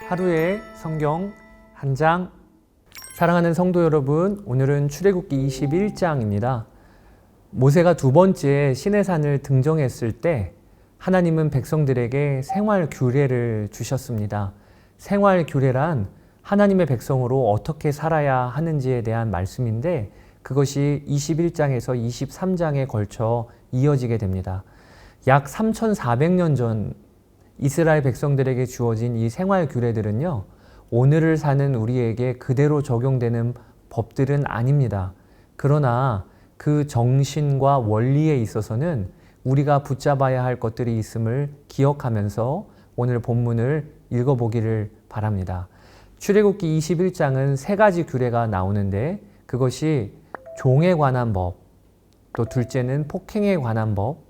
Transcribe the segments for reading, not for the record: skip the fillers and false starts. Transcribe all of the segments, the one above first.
하루의 성경 한 장. 사랑하는 성도 여러분, 오늘은 출애굽기 21장입니다. 모세가 두 번째 시내산을 등정했을 때 하나님은 백성들에게 생활 규례를 주셨습니다. 생활 규례란 하나님의 백성으로 어떻게 살아야 하는지에 대한 말씀인데 그것이 21장에서 23장에 걸쳐 이어지게 됩니다. 약 3,400년 전 이스라엘 백성들에게 주어진 이 생활 규례들은요, 오늘을 사는 우리에게 그대로 적용되는 법들은 아닙니다. 그러나 그 정신과 원리에 있어서는 우리가 붙잡아야 할 것들이 있음을 기억하면서 오늘 본문을 읽어보기를 바랍니다. 출애굽기 21장은 세 가지 규례가 나오는데 그것이 종에 관한 법, 또 둘째는 폭행에 관한 법,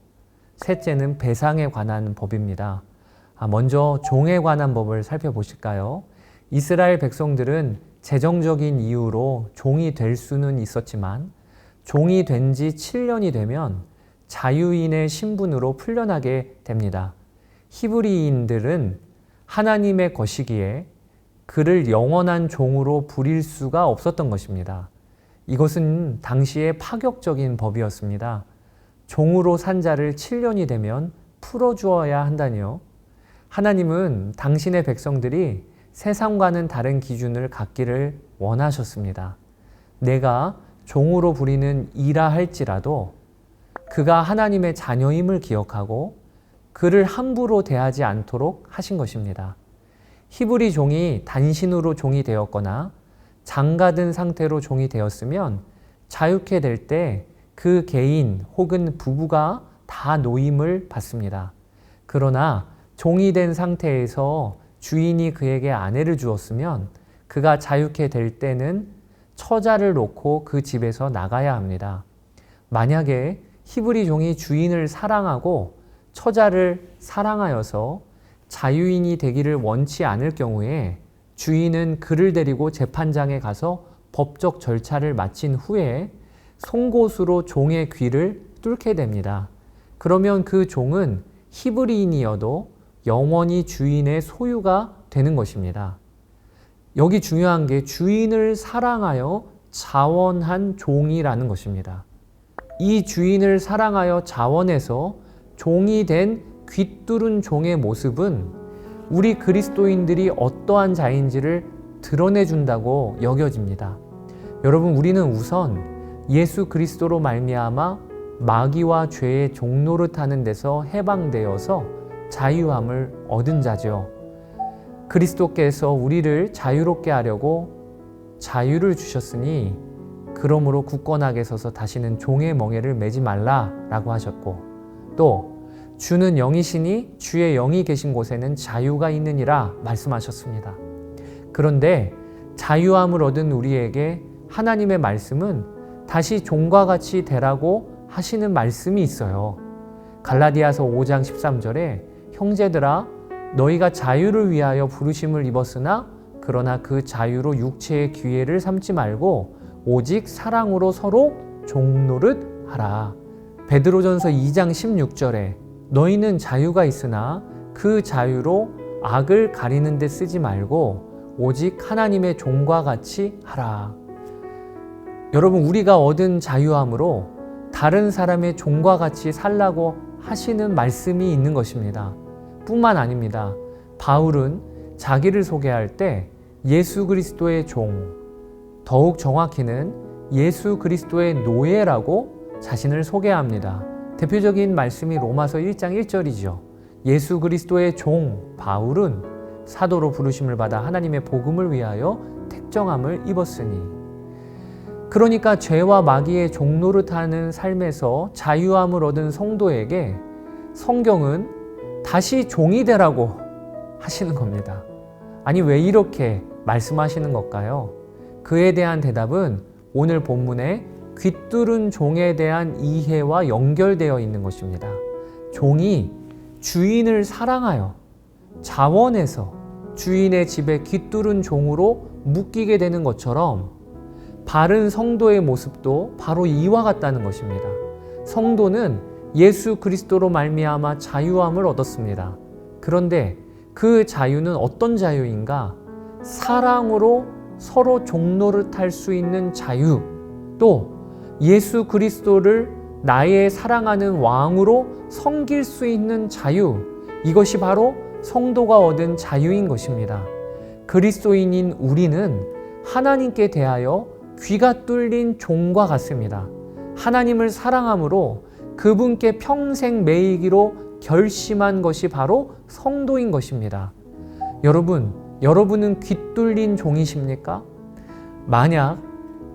셋째는 배상에 관한 법입니다. 먼저 종에 관한 법을 살펴보실까요? 이스라엘 백성들은 재정적인 이유로 종이 될 수는 있었지만 종이 된 지 7년이 되면 자유인의 신분으로 풀려나게 됩니다. 히브리인들은 하나님의 것이기에 그를 영원한 종으로 부릴 수가 없었던 것입니다. 이것은 당시의 파격적인 법이었습니다. 종으로 산 자를 7년이 되면 풀어주어야 한다니요. 하나님은 당신의 백성들이 세상과는 다른 기준을 갖기를 원하셨습니다. 내가 종으로 부리는 이라 할지라도 그가 하나님의 자녀임을 기억하고 그를 함부로 대하지 않도록 하신 것입니다. 히브리 종이 단신으로 종이 되었거나 장가든 상태로 종이 되었으면 자유케 될 때 그 개인 혹은 부부가 다 노임을 받습니다. 그러나 종이 된 상태에서 주인이 그에게 아내를 주었으면 그가 자유케 될 때는 처자를 놓고 그 집에서 나가야 합니다. 만약에 히브리 종이 주인을 사랑하고 처자를 사랑하여서 자유인이 되기를 원치 않을 경우에 주인은 그를 데리고 재판장에 가서 법적 절차를 마친 후에 송곳으로 종의 귀를 뚫게 됩니다. 그러면 그 종은 히브리인이어도 영원히 주인의 소유가 되는 것입니다. 여기 중요한 게 주인을 사랑하여 자원한 종이라는 것입니다. 이 주인을 사랑하여 자원해서 종이 된 귀뚫은 종의 모습은 우리 그리스도인들이 어떠한 자인지를 드러내준다고 여겨집니다. 여러분, 우리는 우선 예수 그리스도로 말미암아 마귀와 죄의 종노릇하는 데서 해방되어서 자유함을 얻은 자죠. 그리스도께서 우리를 자유롭게 하려고 자유를 주셨으니 그러므로 굳건하게 서서 다시는 종의 멍에를 매지 말라라고 하셨고, 또 주는 영이시니 주의 영이 계신 곳에는 자유가 있느니라 말씀하셨습니다. 그런데 자유함을 얻은 우리에게 하나님의 말씀은 다시 종과 같이 되라고 하시는 말씀이 있어요. 갈라디아서 5장 13절에 형제들아 너희가 자유를 위하여 부르심을 입었으나 그러나 그 자유로 육체의 기회를 삼지 말고 오직 사랑으로 서로 종노릇 하라. 베드로전서 2장 16절에 너희는 자유가 있으나 그 자유로 악을 가리는 데 쓰지 말고 오직 하나님의 종과 같이 하라. 여러분, 우리가 얻은 자유함으로 다른 사람의 종과 같이 살라고 하시는 말씀이 있는 것입니다. 뿐만 아닙니다. 바울은 자기를 소개할 때 예수 그리스도의 종, 더욱 정확히는 예수 그리스도의 노예라고 자신을 소개합니다. 대표적인 말씀이 로마서 1장 1절이죠. 예수 그리스도의 종 바울은 사도로 부르심을 받아 하나님의 복음을 위하여 택정함을 입었으니. 그러니까 죄와 마귀의 종노릇하는 삶에서 자유함을 얻은 성도에게 성경은 다시 종이 되라고 하시는 겁니다. 아니, 왜 이렇게 말씀하시는 걸까요? 그에 대한 대답은 오늘 본문에 귀뚫은 종에 대한 이해와 연결되어 있는 것입니다. 종이 주인을 사랑하여 자원해서 주인의 집에 귀뚫은 종으로 묶이게 되는 것처럼 바른 성도의 모습도 바로 이와 같다는 것입니다. 성도는 예수 그리스도로 말미암아 자유함을 얻었습니다. 그런데 그 자유는 어떤 자유인가? 사랑으로 서로 종노릇할 수 있는 자유, 또 예수 그리스도를 나의 사랑하는 왕으로 섬길 수 있는 자유, 이것이 바로 성도가 얻은 자유인 것입니다. 그리스도인인 우리는 하나님께 대하여 귀가 뚫린 종과 같습니다. 하나님을 사랑함으로 그분께 평생 매이기로 결심한 것이 바로 성도인 것입니다. 여러분은 귀 뚫린 종이십니까? 만약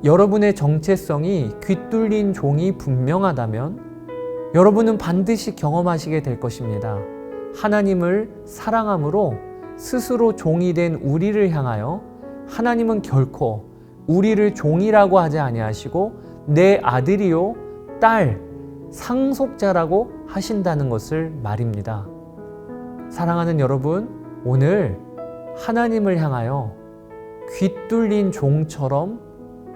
여러분의 정체성이 귀 뚫린 종이 분명하다면 여러분은 반드시 경험하시게 될 것입니다. 하나님을 사랑함으로 스스로 종이 된 우리를 향하여 하나님은 결코 우리를 종이라고 하지 아니하시고 내 아들이요 딸 상속자라고 하신다는 것을 말입니다. 사랑하는 여러분, 오늘 하나님을 향하여 귀 뚫린 종처럼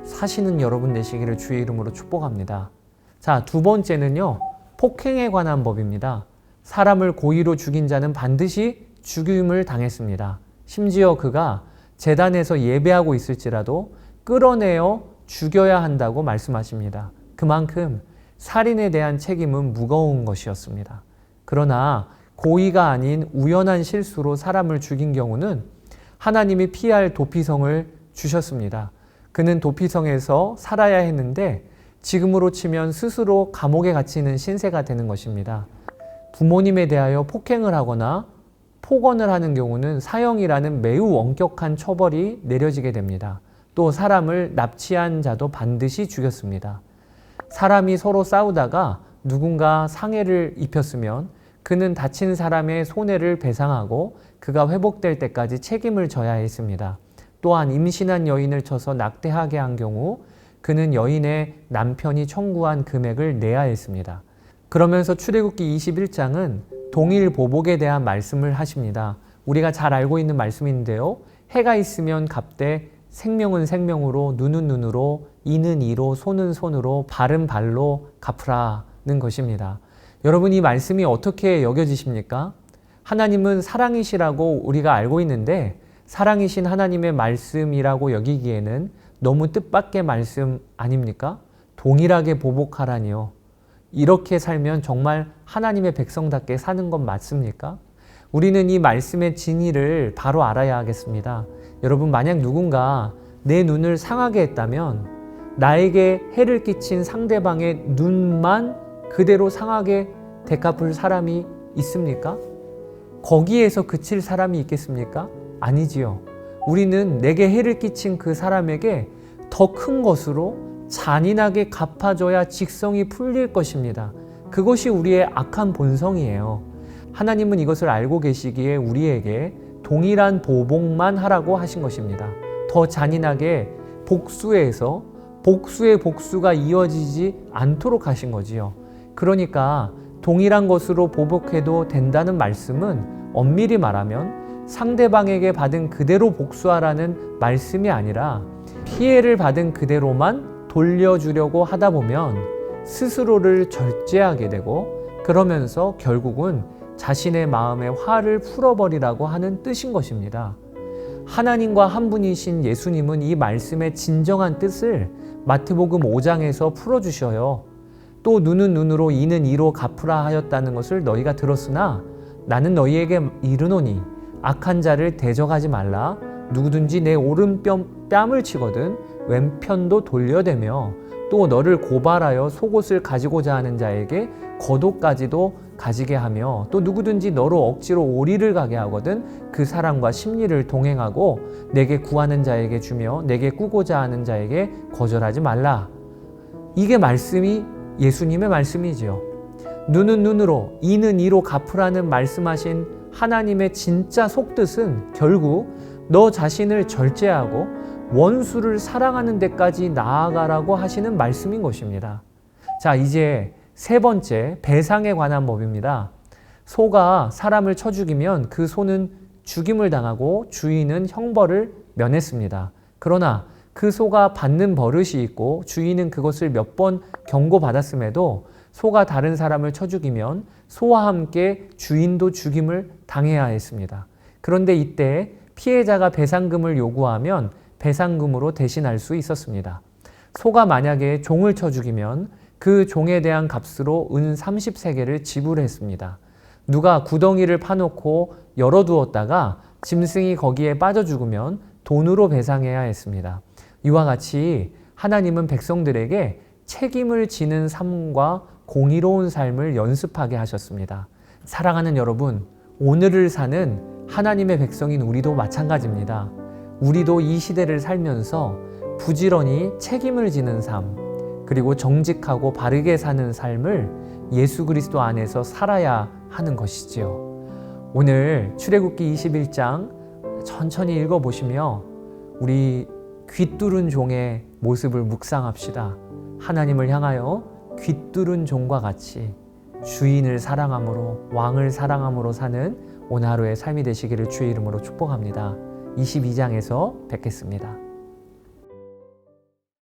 사시는 여러분 되시기를 주의 이름으로 축복합니다. 자, 두 번째는요, 폭행에 관한 법입니다. 사람을 고의로 죽인 자는 반드시 죽임을 당했습니다. 심지어 그가 제단에서 예배하고 있을지라도 끌어내어 죽여야 한다고 말씀하십니다. 그만큼 살인에 대한 책임은 무거운 것이었습니다. 그러나 고의가 아닌 우연한 실수로 사람을 죽인 경우는 하나님이 피할 도피성을 주셨습니다. 그는 도피성에서 살아야 했는데 지금으로 치면 스스로 감옥에 갇히는 신세가 되는 것입니다. 부모님에 대하여 폭행을 하거나 폭언을 하는 경우는 사형이라는 매우 엄격한 처벌이 내려지게 됩니다. 또 사람을 납치한 자도 반드시 죽였습니다. 사람이 서로 싸우다가 누군가 상해를 입혔으면 그는 다친 사람의 손해를 배상하고 그가 회복될 때까지 책임을 져야 했습니다. 또한 임신한 여인을 쳐서 낙태하게 한 경우 그는 여인의 남편이 청구한 금액을 내야 했습니다. 그러면서 출애굽기 21장은 동일 보복에 대한 말씀을 하십니다. 우리가 잘 알고 있는 말씀인데요. 해가 있으면 갚되 생명은 생명으로, 눈은 눈으로, 이는 이로, 손은 손으로, 발은 발로 갚으라는 것입니다. 여러분, 이 말씀이 어떻게 여겨지십니까? 하나님은 사랑이시라고 우리가 알고 있는데 사랑이신 하나님의 말씀이라고 여기기에는 너무 뜻밖의 말씀 아닙니까? 동일하게 보복하라니요. 이렇게 살면 정말 하나님의 백성답게 사는 건 맞습니까? 우리는 이 말씀의 진리를 바로 알아야 하겠습니다. 여러분, 만약 누군가 내 눈을 상하게 했다면 나에게 해를 끼친 상대방의 눈만 그대로 상하게 되갚을 사람이 있습니까? 거기에서 그칠 사람이 있겠습니까? 아니지요. 우리는 내게 해를 끼친 그 사람에게 더 큰 것으로 잔인하게 갚아줘야 직성이 풀릴 것입니다. 그것이 우리의 악한 본성이에요. 하나님은 이것을 알고 계시기에 우리에게 동일한 보복만 하라고 하신 것입니다. 더 잔인하게 복수해서 복수의 복수가 이어지지 않도록 하신 거지요. 그러니까 동일한 것으로 보복해도 된다는 말씀은 엄밀히 말하면 상대방에게 받은 그대로 복수하라는 말씀이 아니라 피해를 받은 그대로만 돌려주려고 하다 보면 스스로를 절제하게 되고 그러면서 결국은 자신의 마음의 화를 풀어버리라고 하는 뜻인 것입니다. 하나님과 한 분이신 예수님은 이 말씀의 진정한 뜻을 마태복음 5장에서 풀어주셔요. 또 눈은 눈으로 이는 이로 갚으라 하였다는 것을 너희가 들었으나 나는 너희에게 이르노니 악한 자를 대적하지 말라. 누구든지 내 오른뺨을 치거든 왼편도 돌려대며 또 너를 고발하여 속옷을 가지고자 하는 자에게 겉옷까지도 가지게 하며 또 누구든지 너로 억지로 오리를 가게 하거든 그 사람과 심리를 동행하고 내게 구하는 자에게 주며 내게 꾸고자 하는 자에게 거절하지 말라. 이게 말씀이 예수님의 말씀이지요. 눈은 눈으로 이는 이로 갚으라는 말씀하신 하나님의 진짜 속뜻은 결국 너 자신을 절제하고 원수를 사랑하는 데까지 나아가라고 하시는 말씀인 것입니다. 자, 이제 세 번째, 배상에 관한 법입니다. 소가 사람을 쳐 죽이면 그 소는 죽임을 당하고 주인은 형벌을 면했습니다. 그러나 그 소가 받는 버릇이 있고 주인은 그것을 몇 번 경고받았음에도 소가 다른 사람을 쳐 죽이면 소와 함께 주인도 죽임을 당해야 했습니다. 그런데 이때 피해자가 배상금을 요구하면 배상금으로 대신할 수 있었습니다. 소가 만약에 종을 쳐 죽이면 그 종에 대한 값으로 은 30세겔을 지불했습니다. 누가 구덩이를 파놓고 열어두었다가 짐승이 거기에 빠져 죽으면 돈으로 배상해야 했습니다. 이와 같이 하나님은 백성들에게 책임을 지는 삶과 공의로운 삶을 연습하게 하셨습니다. 사랑하는 여러분, 오늘을 사는 하나님의 백성인 우리도 마찬가지입니다. 우리도 이 시대를 살면서 부지런히 책임을 지는 삶, 그리고 정직하고 바르게 사는 삶을 예수 그리스도 안에서 살아야 하는 것이지요. 오늘 출애굽기 21장 천천히 읽어보시며 우리 귀뚫은 종의 모습을 묵상합시다. 하나님을 향하여 귀뚫은 종과 같이 주인을 사랑함으로, 왕을 사랑함으로 사는 오늘 하루의 삶이 되시기를 주의 이름으로 축복합니다. 22장에서 뵙겠습니다.